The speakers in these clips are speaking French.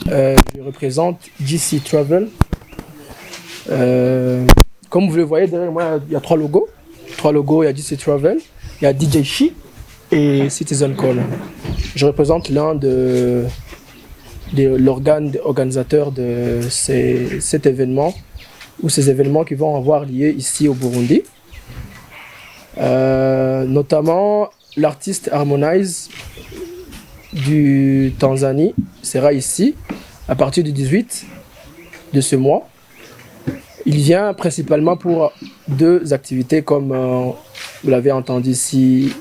Je représente GC Travel. Comme vous le voyez derrière moi, il y a trois logos. Il y a GC Travel, il y a DJ Shi et Citizen Call. Je représente l'un de l'organe organisateur de cet événement ou ces événements qui vont avoir lieu ici au Burundi. Notamment l'artiste Harmonize du Tanzanie sera ici à partir du 18 de ce mois. Il vient principalement pour deux activités comme vous l'avez entendu ici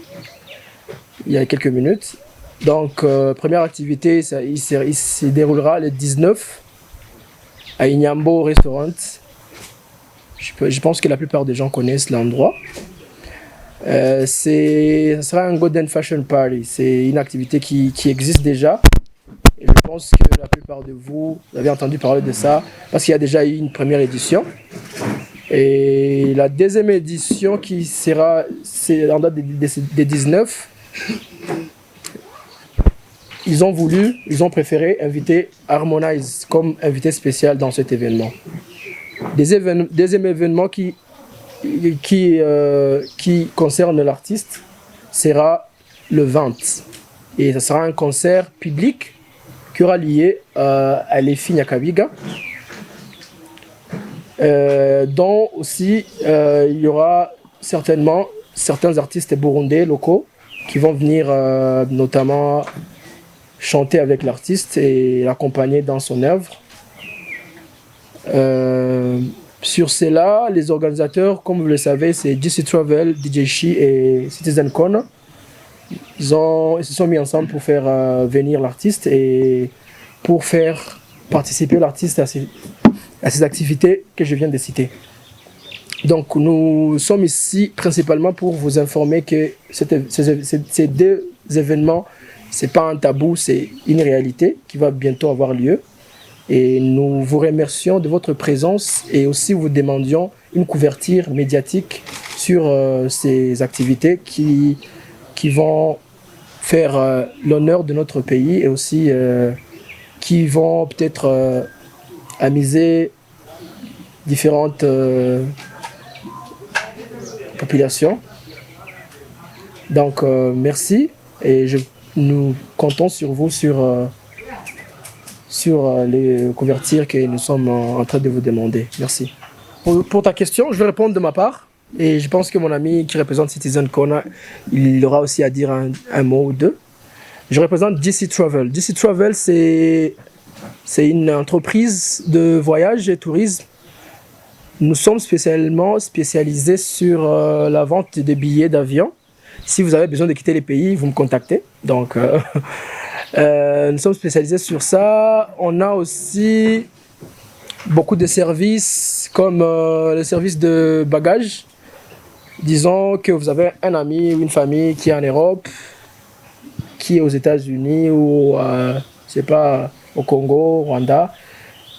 il y a quelques minutes. Donc première activité, il se déroulera le 19 à Inyambo Restaurant. Je pense que la plupart des gens connaissent l'endroit. Ça sera un Golden Fashion Party. C'est une activité qui existe déjà. Et je pense que la plupart de vous avez entendu parler de ça parce qu'il y a déjà eu une première édition. Et la deuxième édition qui sera en date des 19, ils ont préféré inviter Harmonize comme invité spécial dans cet événement. Deuxième événement qui concerne l'artiste sera le 20. Et ce sera un concert public qui aura lieu à l'EFI Nyakabiga. Dont aussi il y aura certainement certains artistes burundais locaux qui vont venir notamment chanter avec l'artiste et l'accompagner dans son œuvre. Sur cela, les organisateurs, comme vous le savez, c'est GC Travel, DJ Shi et Citizen Con. Ils se sont mis ensemble pour faire venir l'artiste et pour faire participer l'artiste à ces activités que je viens de citer. Donc nous sommes ici principalement pour vous informer que ces deux événements, ce n'est pas un tabou, c'est une réalité qui va bientôt avoir lieu. Et nous vous remercions de votre présence et aussi vous demandions une couverture médiatique sur ces activités qui vont faire l'honneur de notre pays et aussi qui vont peut-être amuser différentes populations. Donc merci et nous comptons sur vous sur les couvertures que nous sommes en train de vous demander. Merci. Pour ta question, je vais répondre de ma part. Et je pense que mon ami qui représente Citizen Kona, il aura aussi à dire un mot ou deux. Je représente GC Travel. GC Travel, c'est une entreprise de voyage et tourisme. Nous sommes spécialisés sur la vente de billets d'avion. Si vous avez besoin de quitter les pays, vous me contactez. Donc, nous sommes spécialisés sur ça. On a aussi beaucoup de services comme le service de bagages. Disons que vous avez un ami ou une famille qui est en Europe, qui est aux États-Unis ou je sais pas, au Congo, au Rwanda.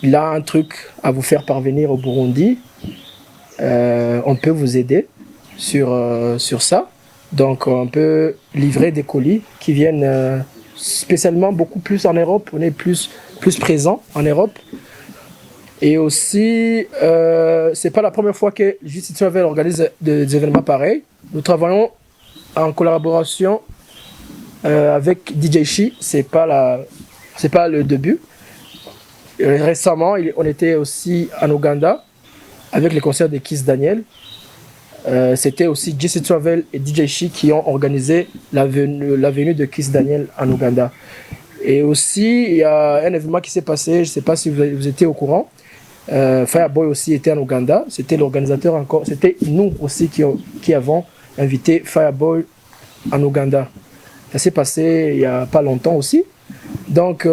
Il a un truc à vous faire parvenir au Burundi. On peut vous aider sur ça. Donc on peut livrer des colis qui viennent spécialement beaucoup plus en Europe. On est plus présent en Europe. Et aussi, c'est pas la première fois que GC Travel organise des événements pareils. Nous travaillons en collaboration avec DJ Shi. C'est pas le début. Récemment, on était aussi en Ouganda avec les concerts de Kiss Daniel. C'était aussi GC Travel et DJ Shi qui ont organisé la venue de Kiss Daniel en Ouganda. Et aussi, il y a un événement qui s'est passé, je ne sais pas si vous étiez au courant. Fireboy aussi était en Ouganda. C'était l'organisateur encore. C'était nous aussi qui avons invité Fireboy en Ouganda. Ça s'est passé il n'y a pas longtemps aussi. Donc,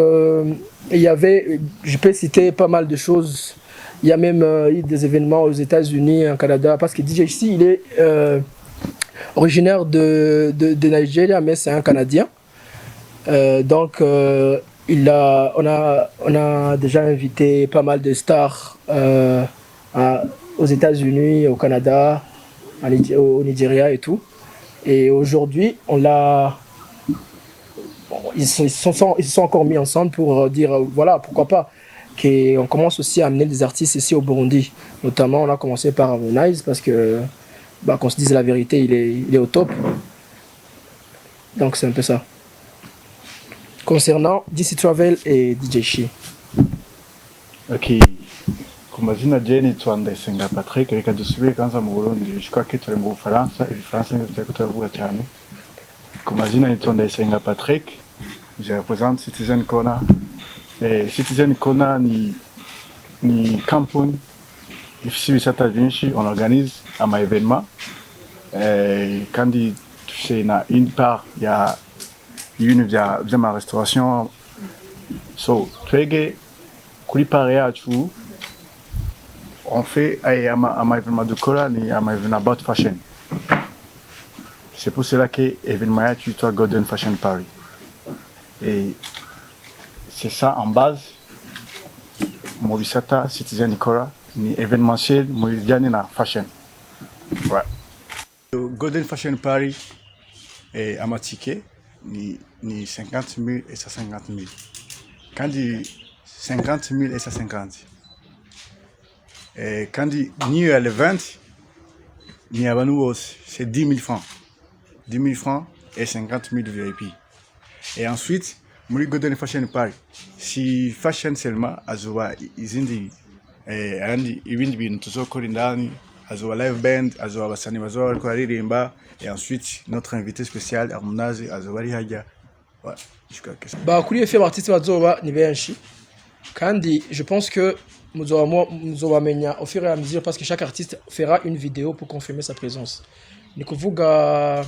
il y avait, je peux citer pas mal de choses. Il y a même eu des événements aux États-Unis, en Canada, parce que DJ ici, il est originaire de Nigeria, mais c'est un Canadien. Donc, on a déjà invité pas mal de stars aux États-Unis, au Canada, au Nigeria et tout. Et aujourd'hui, on ils se sont encore mis ensemble pour dire, voilà, pourquoi pas. On commence aussi à amener des artistes ici au Burundi. Notamment, on a commencé par Harmonize parce que, qu'on se dise la vérité, il est au top. Donc, c'est un peu ça. Concernant DC Travel et DJ Shi. Ok. Ku mazina je nitwa Ndayisenga Patrick, reka dusubire kwanza mu Burundi. Je crois que turi mu Bufaransa, Igifaransa nivyo turiko turavuga cyane. Ku mazina nitwa Ndayisenga Patrick, je représente Citizen Corner. Citizen Corner ni kampuni ifise ibisata vyinshi, on organise ama événements kandi dufise na une part ya ibintu vy'ama restauration. So twege kuri part yacu on fait ama événement dukora ni ama événement about fashion. C'est pour cela que événement yacu yitwa Golden Fashion Paris. Et c'est ça en base. Mu bisata Citizen ikora ni événementiel mu bijyanye na fashion. Ouais. Golden Fashion Paris et amatike ni 50 000 et 150 000. Quand dit 50 000 et 150. Et quand dit New Year Event, ni à c'est 10 000 francs. 10 000 francs et 50 000 VIP. Et ensuite, muri Golden Fashion Paris, si fashion seulement, azoba izindi andi ibindi bintu tuzokora indani, azoba live band, azoba abasani bazoba bariko baririmba, et ensuite notre invité spécial Harmonize azoba ari hajya. Ouais, kuri efe artiste bazoba ni benshi kandi je pense que muzobamenya au fur et à mesure parce que chaque artiste fera une vidéo pour confirmer sa présence. Ni kuvuga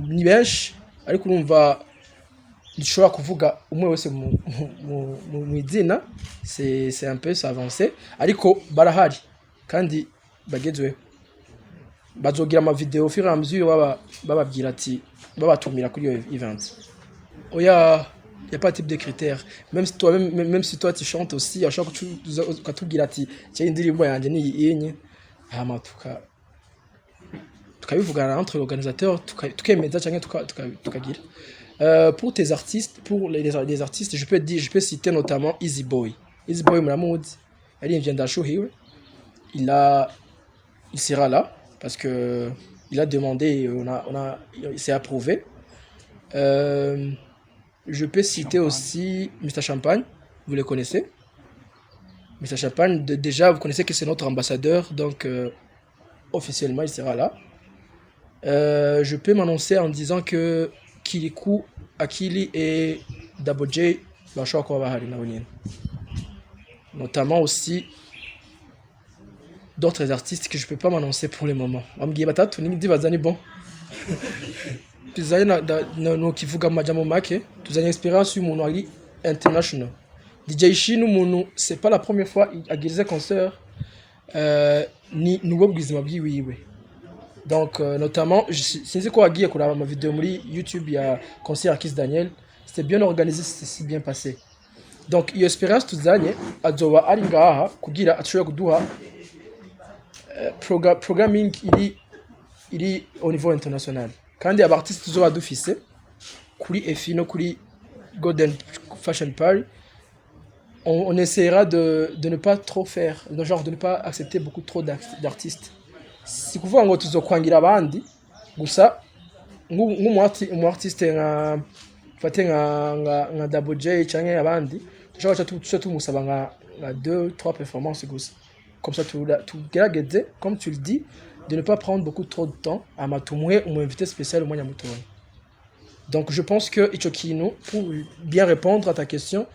ni benshi ariko urumva nshobora kuvuga umwe wese mu izina, c'est un peu s'avancer ariko barahari kandi bagezweho, bazogira ama vidéo au fur et à mesure bababwira ati babatumira kuri iyo event. Oya, y a pas de type de critères. Même si toi tu chantes aussi, à chaque fois que tu dis ati tiens indirimbo yanje ni yenye hama tukabivugana entre l'organisateur tukemeza cyangwa tukagira. Pour tes artistes, pour les artistes, je peux citer notamment Easy Boy. Easy Boy Mlamoud, il vient d'Ashuhiwe. Il sera là parce que il a demandé, il s'est approuvé. Je peux citer aussi Mr Champagne, vous le connaissez. Mr Champagne, déjà vous connaissez que c'est notre ambassadeur, donc officiellement il sera là. Je peux m'annoncer en disant que Kiliku, Akili et Dabo J, notamment aussi d'autres artistes que je peux pas m'annoncer pour le moment. Bon. Tuzanye no kivuga majambo make, tuzanye expérience y'umuntu ari international. DJ Shi n'umuntu, c'est pas la première fois agirize concert, ni nubwo bwizima bwiwiwe. Donc notamment sinzi ko agiye kuraba ama vidéo muri YouTube ya concert à Kiss Daniel, c'était bien organisé, c'était si bien passé. Donc iyo expérience tuzanye azoba ari ngaha kugira ashobora kuduha programming iri au niveau international. Quand les artistes tuzoba dufise kuri EFI no kuri Golden Fashion Paris, on essaiera de ne pas trop faire, genre de ne pas accepter beaucoup trop d'artistes. Si kuvuga ngo tuzokwangira abandi gusa nk'umu artiste nka fate nka Dabo J cyangwa abandi tushobora tumusaba nka 2-3 performances gusa. Comme ça tugerageze, comme tu le dis, de ne pas prendre beaucoup trop de temps à m'attoumer ou m'inviter spécial au moyen de. Donc je pense que Ichokino, pour bien répondre à ta question,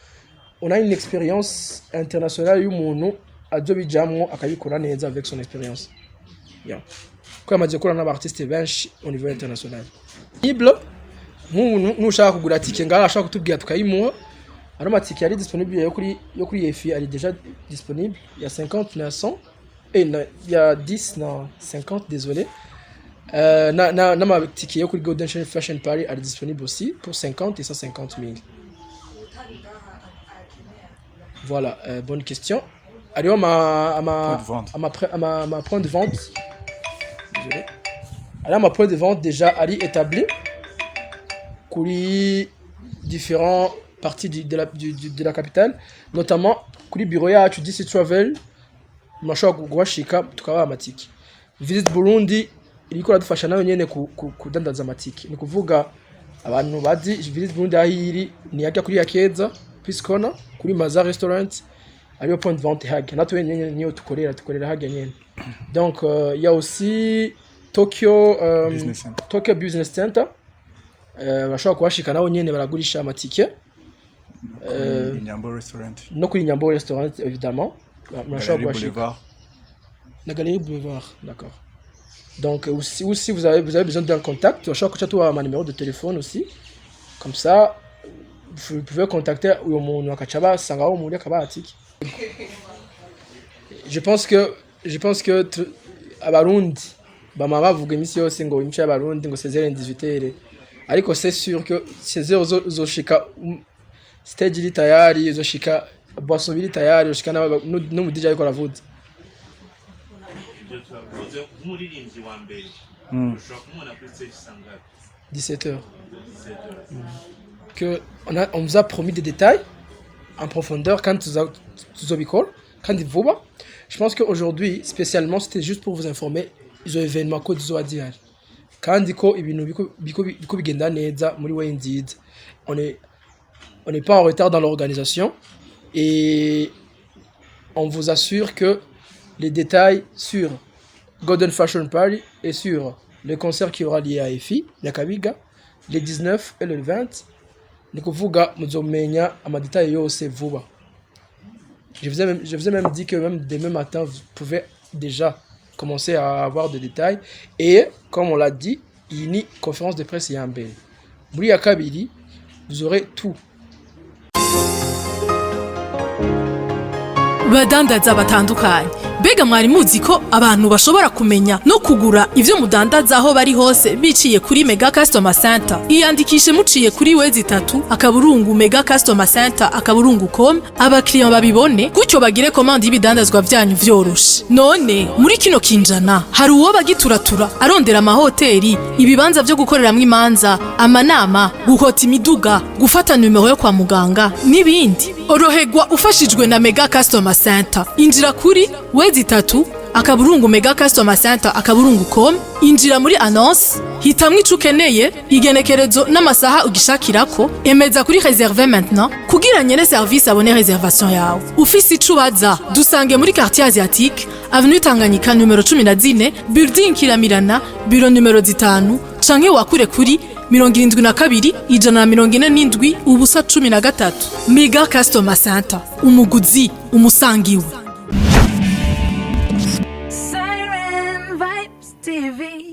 on a une expérience internationale où mon adobijamo akabikora neza avec son expérience. Yeah. Comme a dit qu'on a un artiste bench au niveau international. Libre, nous ushaka kugura ticket ngara ashaka kutubwira tukayimuha. Alors ma ticket est disponible yo kuri EFI, elle est déjà disponible. Il y a 50 900 et il y a 10 non 50 désolé. Ma ticket yo kuri Golden Fashion Paris elle est disponible aussi pour 50 et 150 000. Voilà, bonne question. Alors ma point de vente. Désolé. Alors ma point de vente déjà ali établi. kuri différents parties de la capitale, notamment kuri bureau yacu DC Travel mashobora kubashika tukabaha amatike. Visit Burundi iriko radufasha nayo nyene kudandaza amatike. Ni kuvuga abantu bazi Visit Burundi ahiri ni yajya kuri Yakeza Peace Corner kuri Maza Restaurant ariyo point de vente hage natwe nyene niyo tukorera hage nyene. Donc il y a aussi Tokyo Business Center bashobora kubashika naho nyene baragurisha amatike. Nyambo Restaurant. No kuri Nyambo Restaurant évidemment. Galerie Boulevard. La Galerie Boulevard, d'accord. Donc aussi vous avez besoin d'un contact, je crois que tu as mon numéro de téléphone aussi. Comme ça vous pouvez contacter umuntu akachaba sanga wo muri akabatiki. Je pense que abarundi bama bavuga imisi yose ngo imico y'abarundi ngo 16h18h. Ariko c'est sûr que 16h zoshika stage iri tayari zoshika boisson biri tayari zoshika no mu DJ ariko aravuza. Umuririmbyi wa mbere ushobora kumubona kuri stage sangapi? 17h. On vous a promis des détails en profondeur quand tuzobikora kandi vuba. Je pense qu'aujourd'hui spécialement c'était juste pour vous informer izo événements ko tuzoadihari kandi ko ibintu biko bigenda neza muri way nziza. On n'est pas en retard dans l'organisation et on vous assure que les détails sur Golden Fashion Party et sur le concert qui aura lié à EFI, Nyakabiga, les 19 et le 20, ni kuvuga muzomenya amadetail yose vuba. Je vous ai même dit que même demain matin, vous pouvez déjà commencer à avoir des détails. Et comme on l'a dit, il y a une conférence de presse et un bel. Muri ya kabiri, vous aurez tout. Badandaza batandukanye. Bega mwari muzi ko abantu bashobora kumenya no kugura ivyo mudandaza aho bari hose biciye kuri Mega Customer Center. Iyandikishe muciye kuri wezi 3 akaburungu Mega Customer Center akaburungu.com abakiriya babibone gutyo bagire commande y'ibidandazwa vyanyu vyoroshe. None muri kino kinjana hari uwo bagituratura arondera amahoteli, ibibanza vyo gukoreramwe imanza, amanama, guhota imiduga, gufata numero yo kwa muganga n'ibindi. Orohegwa ufashijwe na Mega Customer Center. Injira kuri wezi 3 akaburungu Mega Customer Center akaburungu.com, injira muri annonce, hitamwe ico ukeneye, igenekerezo n'amasaha ugishakirako, emeza kuri réserver maintenant kugira nyene service abone réservation yawe. Ufise ico ubaza dusange muri quartier asiatique avenue Tanganyika numero 14 building Kiramirana bureau numero 5 canke wakure kuri 72 147 ubusa 13. Mega Customer Center, umuguzi umusangiwe. Siren Vibes TV.